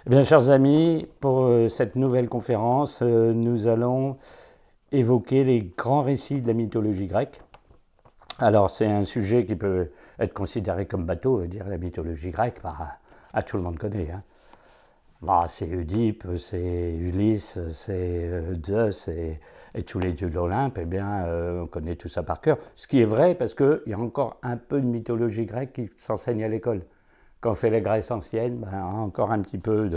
Eh bien, chers amis, pour cette nouvelle conférence, nous allons évoquer les grands récits de la mythologie grecque. Alors, c'est un sujet qui peut être considéré comme bateau, dire la mythologie grecque, tout le monde connaît. Hein. C'est Oedipe, c'est Ulysse, c'est Zeus et tous les dieux de l'Olympe. Eh bien, on connaît tout ça par cœur. Ce qui est vrai parce qu'il y a encore un peu de mythologie grecque qui s'enseigne à l'école. Quand on fait la Grèce ancienne, encore un petit peu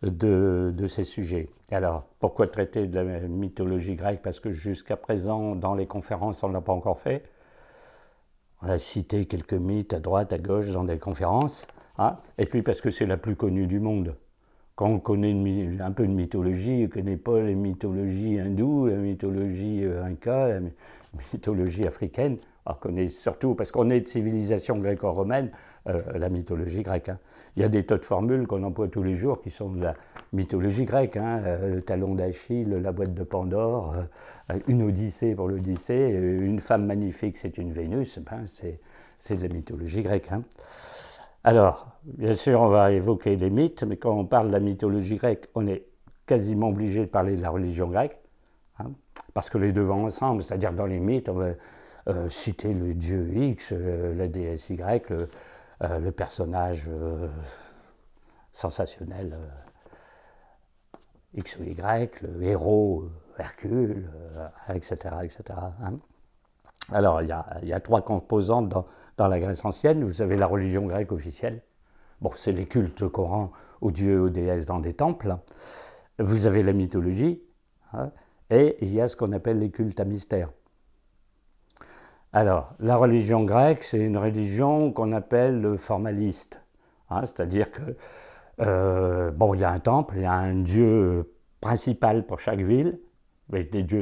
de ces sujets. Alors, pourquoi traiter de la mythologie grecque? Parce que jusqu'à présent, dans les conférences, on ne l'a pas encore fait. On a cité quelques mythes à droite, à gauche dans des conférences. Hein, et puis parce que c'est la plus connue du monde. Quand on connaît un peu de mythologie, on ne connaît pas les mythologies hindoues, la mythologie inca, la mythologie africaine. On connaît surtout, parce qu'on est de civilisation gréco-romaine, la mythologie grecque. Hein. Il y a des tas de formules qu'on emploie tous les jours qui sont de la mythologie grecque. Hein. Le talon d'Achille, la boîte de Pandore, une Odyssée pour l'Odyssée, une femme magnifique, c'est une Vénus. C'est de la mythologie grecque. Hein. Alors, bien sûr, on va évoquer les mythes, mais quand on parle de la mythologie grecque, on est quasiment obligé de parler de la religion grecque, hein, parce que les deux vont ensemble, c'est-à-dire dans les mythes, on va citer le dieu X, la déesse Y, le personnage sensationnel X ou Y, le héros Hercule, etc. etc. Hein. Alors, il y a trois composantes dans la Grèce ancienne. Vous avez la religion grecque officielle. Bon, c'est les cultes qu'on rend aux dieux et aux déesses dans des temples. Vous avez la mythologie, hein, et il y a ce qu'on appelle les cultes à mystère. Alors, la religion grecque, c'est une religion qu'on appelle formaliste. Hein, c'est-à-dire que, il y a un temple, il y a un dieu principal pour chaque ville, avec des dieux